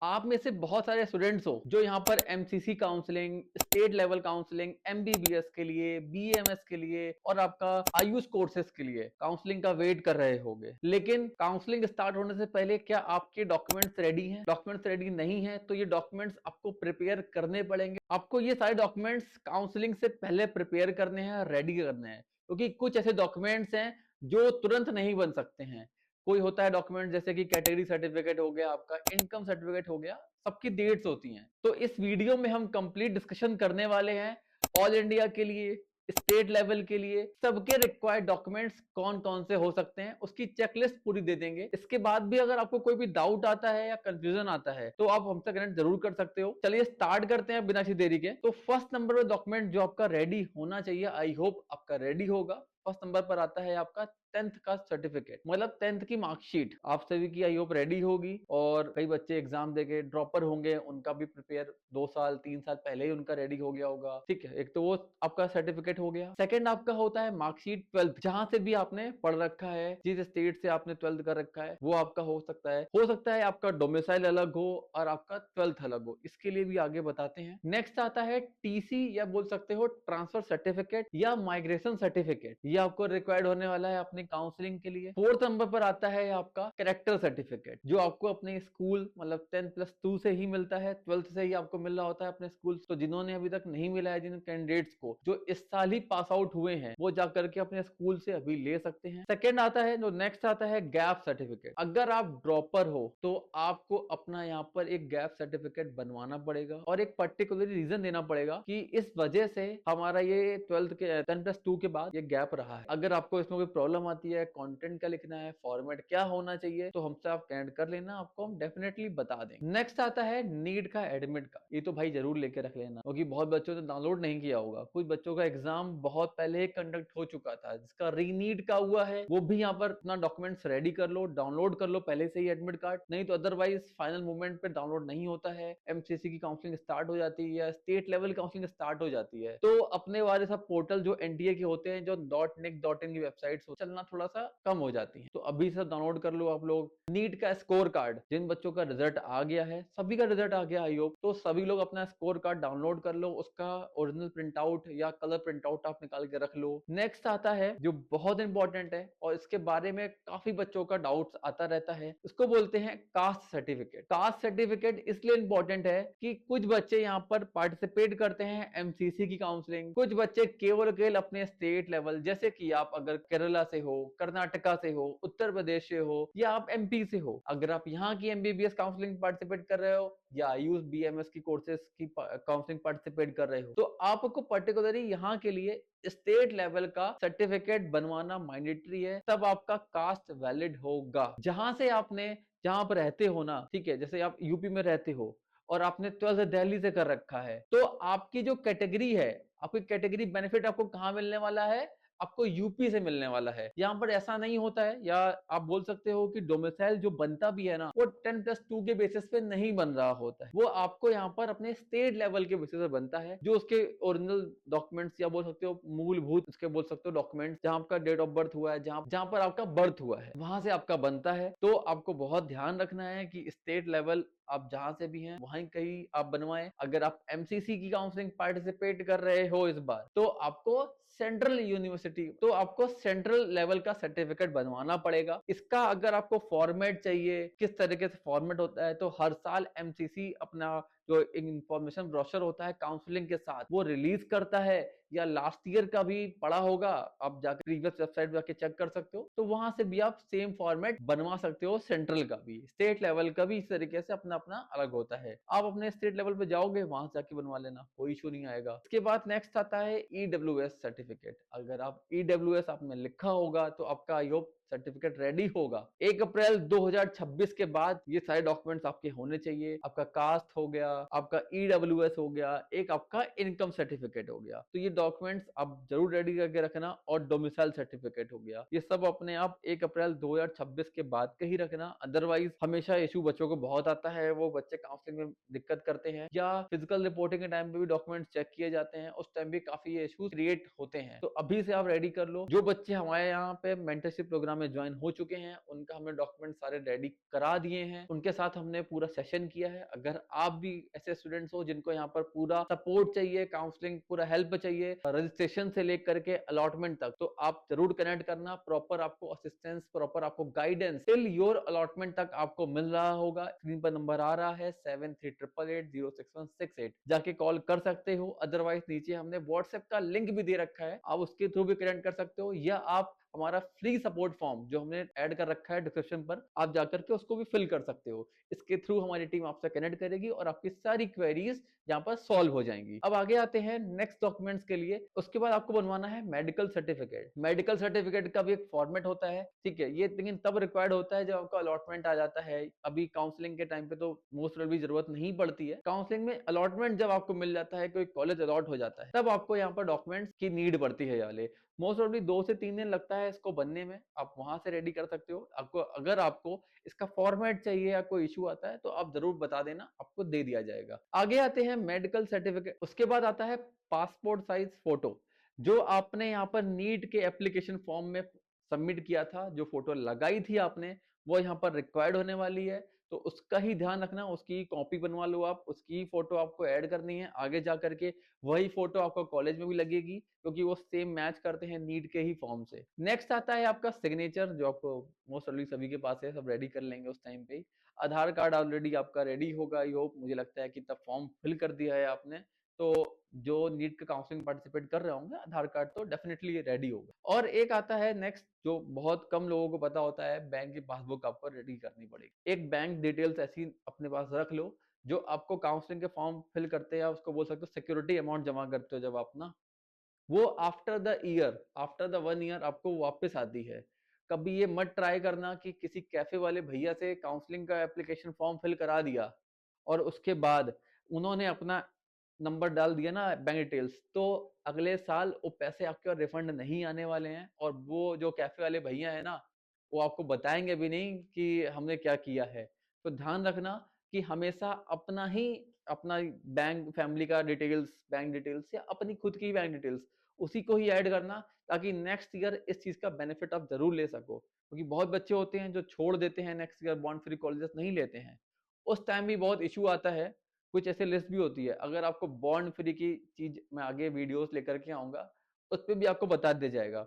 आप में से बहुत सारे स्टूडेंट्स हो जो यहाँ पर MCC counselling, state level counselling, MBBS के लिए, बीएमएस के लिए और आपका आयुष कोर्सेज के लिए काउंसलिंग का वेट कर रहे होंगे। लेकिन काउंसलिंग स्टार्ट होने से पहले क्या आपके डॉक्यूमेंट्स रेडी हैं? डॉक्यूमेंट्स रेडी नहीं है तो ये डॉक्यूमेंट्स आपको प्रिपेयर करने पड़ेंगे। आपको ये सारे डॉक्यूमेंट्स काउंसलिंग से पहले प्रिपेयर करने हैं, रेडी करने हैं, क्योंकि कुछ ऐसे डॉक्यूमेंट्स हैं जो तुरंत नहीं बन सकते हैं। कोई होता है डॉक्यूमेंट जैसे कि कैटेगरी सर्टिफिकेट हो गया, आपका इनकम सर्टिफिकेट हो गया, सबकी डेट्स होती हैं। तो इस वीडियो में हम कंप्लीट डिस्कशन करने वाले हैं ऑल इंडिया के लिए, स्टेट लेवल के लिए सबके रिक्वायर्ड डॉक्यूमेंट्स कौन कौन से हो सकते हैं, उसकी चेकलिस्ट पूरी दे देंगे। इसके बाद भी अगर आपको कोई भी डाउट आता है या कंफ्यूजन आता है तो आप हमसे कनेक्ट जरूर कर सकते हो। चलिए स्टार्ट करते हैं बिना किसी देरी के। तो फर्स्ट नंबर पर डॉक्यूमेंट जो आपका रेडी होना चाहिए, आई होप आपका रेडी होगा। फर्स्ट नंबर पर आता है आपका 10th का सर्टिफिकेट, मतलब 10th की मार्कशीट। आप सभी की आई होप रेडी होगी और कई बच्चे एग्जाम देके ड्रॉपर होंगे, उनका भी प्रिपेयर 2 साल 3 साल पहले ही उनका रेडी हो गया होगा। ठीक है, एक तो वो आपका सर्टिफिकेट हो गया। सेकंड आपका होता है मार्कशीट 12th, जहां से भी आपने पढ़ रखा है, जिस स्टेट से आपने 12th कर रखा है वो आपका हो सकता है आपका डोमिसाइल अलग हो और आपका 12th अलग हो, इसके लिए भी आगे बताते हैं। नेक्स्ट आता है टीसी या बोल सकते हो ट्रांसफर सर्टिफिकेट या माइग्रेशन सर्टिफिकेट, ये आपको रिक्वायर्ड होने वाला है अपनी काउंसलिंग के लिए। फोर्थ नंबर पर आता है आपका कैरेक्टर सर्टिफिकेट, जो आपको अपने स्कूल मतलब 10+2 से ही मिलता है, 12th से ही आपको मिल रहा होता है अपने स्कूल। तो जिन्होंने अभी तक नहीं मिला है, जिन कैंडिडेट्स को जो इस साल ही पास आउट हुए हैं, वो जाकर के अपने स्कूल से अभी ले सकते हैं। सेकेंड आता है जो नेक्स्ट आता है गैप सर्टिफिकेट। अगर आप ड्रॉपर हो तो आपको अपना यहाँ पर एक गैप सर्टिफिकेट बनवाना पड़ेगा और एक पर्टिकुलर रीजन देना पड़ेगा कि इस वजह से हमारा ये 12th के 10+2 के बाद ये गैप रहा है। अगर आपको इसमें कोई प्रॉब्लम आती है, कंटेंट क्या लिखना है, फॉर्मेट क्या होना चाहिए, तो हमसे आप कनेक्ट कर लेना, आपको हम डेफिनेटली बता देंगे। नेक्स्ट आता है नीट का एडमिट का। ये तो भाई जरूर लेके रख लेना, क्योंकि बहुत बच्चों ने डाउनलोड नहीं किया होगा। कुछ बच्चों का एग्जाम बहुत पहले कंडक्ट हो चुका था, जिसका रीनीट का हुआ है, वो भी यहाँ पर अपना डॉक्यूमेंट्स रेडी कर लो, डाउनलोड कर लो पहले से ही एडमिट कार्ड। नहीं तो अदरवाइज फाइनल मोमेंट पे डाउनलोड नहीं होता है। एमसीसी की काउंसलिंग स्टार्ट हो जाती है या स्टेट लेवल काउंसलिंग स्टार्ट हो जाती है, तो अपने वाले सब पोर्टल जो एनटीए के होते हैं, जो .nic.in की वेबसाइट चलना थोड़ा सा कम हो जाती है। तो अभी से डाउनलोड कर लो आप लोग। नीट का स्कोर कार्ड, जिन बच्चों का रिजल्ट आ गया है, सभी का रिजल्ट आ गया आई होप, तो सभी लोग अपना स्कोर कार्ड डाउनलोड कर लो, उसका ओरिजिनल प्रिंट आउट या कलर प्रिंट आउट आप निकाल के रख लो। नेक्स्ट आता है जो बहुत इंपॉर्टेंट है और इसके बारे में काफी बच्चों का डाउट्स आता रहता है, इसको बोलते हैं कास्ट सर्टिफिकेट। कास्ट सर्टिफिकेट इसलिए इंपॉर्टेंट है कि कुछ बच्चे यहाँ पर पार्टिसिपेट करते हैं एमसीसी की काउंसलिंग, कुछ बच्चे केवल अपने स्टेट लेवल, जैसे कि आप अगर केरला से हो, कर्नाटका से हो, उत्तर प्रदेश से हो या आप एमपी से हो, अगर आप यहाँ की एमबीबीएस काउंसलिंग पार्टिसिपेट कर रहे हो या आयुष बीएमएस की कोर्सेज की काउंसलिंग पार्टिसिपेट कर रहे हो, तो आपको पर्टिकुलरली यहाँ के लिए स्टेट लेवल का सर्टिफिकेट बनवाना मैंडेटरी है, तब आपका कास्ट वैलिड होगा। जहां से आपने, जहां पर रहते हो ना, ठीक है, जैसे आप यूपी में रहते हो और आपने 12th दिल्ली से कर रखा है, तो आपकी जो कैटेगरी है, आपकी कैटेगरी बेनिफिट आपको कहां मिलने वाला है, आपको यूपी से मिलने वाला है। यहाँ पर ऐसा नहीं होता है, या आप बोल सकते हो कि डोमिसाइल जो बनता भी है ना, वो 10+2 के बेसिस पे नहीं बन रहा होता है, वो आपको यहाँ पर अपने स्टेट लेवल के बेसिस पे बनता है, जो उसके ओरिजिनल डॉक्यूमेंट्स या बोल सकते हो मूलभूत उसके बोल सकते हो डॉक्यूमेंट्स, जहां आपका डेट ऑफ बर्थ हुआ है, जहां पर आपका बर्थ हुआ है, वहां से आपका बनता है। तो आपको बहुत ध्यान रखना है कि स्टेट लेवल आप जहां से भी हैं वहीं कहीं आप बनवाएं। अगर आप एमसीसी की काउंसलिंग पार्टिसिपेट कर रहे हो इस बार, तो आपको सेंट्रल यूनिवर्सिटी, तो आपको सेंट्रल लेवल का सर्टिफिकेट बनवाना पड़ेगा। इसका अगर आपको फॉर्मेट चाहिए, किस तरीके से फॉर्मेट होता है, तो हर साल एमसीसी अपना जो इंफॉर्मेशन ब्रोशर होता है काउंसलिंग के साथ, वो रिलीज करता है, या लास्ट ईयर का भी पड़ा होगा, आप जाकर प्रीवियस वेबसाइट जाके चेक कर सकते हो, तो वहां से भी आप सेम फॉर्मेट बनवा सकते हो। सेंट्रल का भी, स्टेट लेवल का भी इस तरीके से अपना अपना अलग होता है। आप अपने स्टेट लेवल पे जाओगे, वहां से जाके बनवा लेना, कोई इशू नहीं आएगा। इसके बाद नेक्स्ट आता है ईडब्ल्यूएस सर्टिफिकेट। अगर आप ईडब्ल्यूएस आपने लिखा होगा तो आपका आई होप सर्टिफिकेट रेडी होगा। 1 अप्रैल 2026 के बाद ये सारे डॉक्यूमेंट्स आपके होने चाहिए। आपका कास्ट हो गया, आपका ईडब्ल्यूएस हो गया, एक आपका इनकम सर्टिफिकेट हो गया, तो ये डॉक्यूमेंट्स आप जरूर रेडी करके रखना। और डोमिसाइल सर्टिफिकेट हो गया, ये सब अपने आप 1 अप्रैल 2026 के बाद के ही रखना। अदरवाइज हमेशा इशू बच्चों को बहुत आता है, वो बच्चे काउंसलिंग में दिक्कत करते हैं या फिजिकल रिपोर्टिंग के टाइम पे भी डॉक्यूमेंट्स चेक किए जाते हैं, उस टाइम भी काफी इशूज क्रिएट होते हैं। तो अभी से आप रेडी कर लो। जो बच्चे हमारे यहाँ पे मेंटरशिप प्रोग्राम में ज्वाइन हो चुके हैं, उनका हमने डॉक्यूमेंट सारे रेडी करा दिए हैं, उनके साथ हमने पूरा सेशन किया है। अगर आप भी ऐसे स्टूडेंट्स हो जिनको यहाँ पर पूरा सपोर्ट चाहिए, काउंसलिंग पूरा हेल्प चाहिए, रजिस्ट्रेशन से लेकर के अलॉटमेंट तक, तो आप जरूर कनेक्ट करना। प्रॉपर आपको असिस्टेंस, प्रॉपर आपको गाइडेंस टिल योर अलॉटमेंट तक आपको मिल रहा होगा। स्क्रीन पर नंबर आ रहा है 7388806168, जाके कॉल कर सकते हो। अदरवाइज नीचे हमने व्हाट्सएप का लिंक भी दे रखा है, आप उसके थ्रू भी कनेक्ट कर सकते हो, या आप हमारा फ्री सपोर्ट फॉर्म जो हमने ऐड कर रखा है डिस्क्रिप्शन पर, आप जाकर के उसको भी फिल कर सकते हो। इसके थ्रू हमारी टीम आपसे कनेक्ट करेगी और आपकी सारी क्वेरीज यहाँ पर सॉल्व हो जाएंगी। अब आगे आते हैं नेक्स्ट डॉक्यूमेंट्स के लिए। उसके बाद आपको बनवाना है मेडिकल सर्टिफिकेट। मेडिकल सर्टिफिकेट का भी एक फॉर्मेट होता है, ठीक है। ये लेकिन तब रिक्वायर्ड होता है जब आपका अलॉटमेंट आ जाता है। अभी काउंसलिंग के टाइम पे तो मोस्ट प्रोबेबली जरूरत नहीं पड़ती है। काउंसलिंग में अलॉटमेंट जब आपको मिल जाता है, कोई कॉलेज अलॉट हो जाता है, तब आपको यहाँ पर डॉक्यूमेंट्स की नीड पड़ती है। वाले मोस्ट प्रोबेबली 2 से 3 दिन लगता है इसको बनने में, आप वहां से रेडी कर सकते हो। आपको अगर आपको इसका फॉर्मेट चाहिए या कोई इशू आता है तो आप जरूर बता देना, आपको दे दिया जाएगा। आगे आते हैं मेडिकल सर्टिफिकेट। उसके बाद आता है पासपोर्ट साइज फोटो, जो आपने यहाँ पर नीट के एप्लीकेशन फॉर्म में सबमिट किया था, जो फोटो लगाई थी आपने, वो यहाँ पर रिक्वायर्ड होने वाली है। तो उसका ही ध्यान रखना, उसकी कॉपी बनवा लो आप, उसकी फोटो आपको ऐड करनी है। आगे जा करके वही फोटो आपको कॉलेज में भी लगेगी, क्योंकि वो सेम मैच करते हैं नीट के ही फॉर्म से। नेक्स्ट आता है आपका सिग्नेचर, जो आपको मोस्ट सभी के पास है, सब रेडी कर लेंगे उस टाइम पे। आधार कार्ड ऑलरेडी आपका रेडी होगा, आई होप, मुझे लगता है कि तब फॉर्म फिल कर दिया है आपने, तो जो नीट का काउंसलिंग पार्टिसिपेट कर रहे होंगे, आधार कार्ड तो डेफिनेटली रेडी होगा। और एक आता है नेक्स्ट, जो बहुत कम लोगों को पता होता है, बैंक की पासबुक आपको रेडी करनी पड़ेगी। एक बैंक डिटेल्स ऐसी अपने पास रख लो, जो आपको काउंसलिंग के फॉर्म फिल करते हैं, उसको बोल सकते हो सिक्योरिटी अमाउंट जमा करते हो जब आप ना, वो after the year, after the 1 year आपको वापस आती है। कभी ये मत ट्राई करना कि किसी कैफे वाले भैया से काउंसलिंग का एप्लीकेशन फॉर्म फिल करा दिया और उसके बाद उन्होंने अपना नंबर डाल दिया ना, बैंक डिटेल्स, तो अगले साल वो पैसे आपके रिफंड नहीं आने वाले हैं। और वो जो कैफे वाले भैया है ना, वो आपको बताएंगे भी नहीं कि हमने क्या किया है। तो ध्यान रखना कि हमेशा अपना ही, अपना बैंक फैमिली का डिटेल्स, बैंक डिटेल्स या अपनी खुद की बैंक डिटेल्स, उसी को ही ऐड करना, ताकि नेक्स्ट ईयर इस चीज का बेनिफिट आप जरूर ले सको। क्योंकि बहुत बच्चे होते हैं जो छोड़ देते हैं, next year bond free colleges नहीं लेते हैं, उस टाइम भी बहुत इशू आता है। कुछ ऐसे लिस्ट भी होती है, अगर आपको बॉन्ड फ्री की चीज मैं आगे वीडियोस लेकर के आऊंगा, उस पर भी आपको बता दिया जाएगा,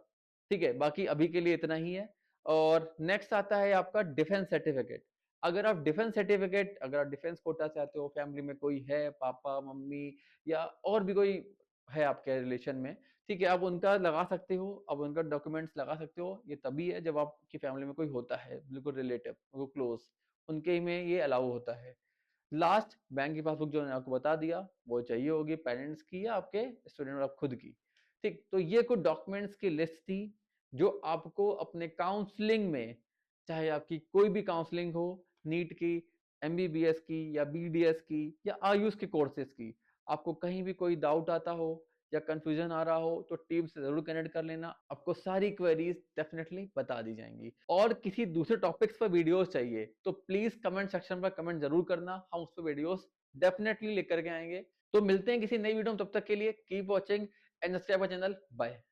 ठीक है। बाकी अभी के लिए इतना ही है। और नेक्स्ट आता है आपका डिफेंस सर्टिफिकेट। अगर आप डिफेंस सर्टिफिकेट, अगर आप डिफेंस कोटा से आते हो, फैमिली में कोई है, पापा मम्मी या और भी कोई है आपके रिलेशन में, ठीक है, आप उनका लगा सकते हो, आप उनका डॉक्यूमेंट्स लगा सकते हो। ये तभी है जब आपकी फैमिली में कोई होता है बिल्कुल रिलेटिव, वो क्लोज, उनके में ये अलाउ होता है। लास्ट बैंक की पासबुक जो मैंने आपको बता दिया, वो चाहिए होगी पेरेंट्स की या आपके स्टूडेंट और आप खुद की, ठीक। तो ये कुछ डॉक्यूमेंट्स की लिस्ट थी जो आपको अपने काउंसलिंग में, चाहे आपकी कोई भी काउंसलिंग हो, नीट की, एमबीबीएस की या बीडीएस की या आयुष के कोर्सेज की, आपको कहीं भी कोई डाउट आता हो या कंफ्यूजन आ रहा हो, तो टीम से जरूर कनेक्ट कर लेना, आपको सारी क्वेरीज डेफिनेटली बता दी जाएंगी। और किसी दूसरे टॉपिक्स पर वीडियोस चाहिए तो प्लीज कमेंट सेक्शन पर कमेंट जरूर करना, हम उस पर वीडियोस डेफिनेटली लेकर के आएंगे। तो मिलते हैं किसी नई वीडियो में, तब तक के लिए keep watching and subscribe channel. Bye.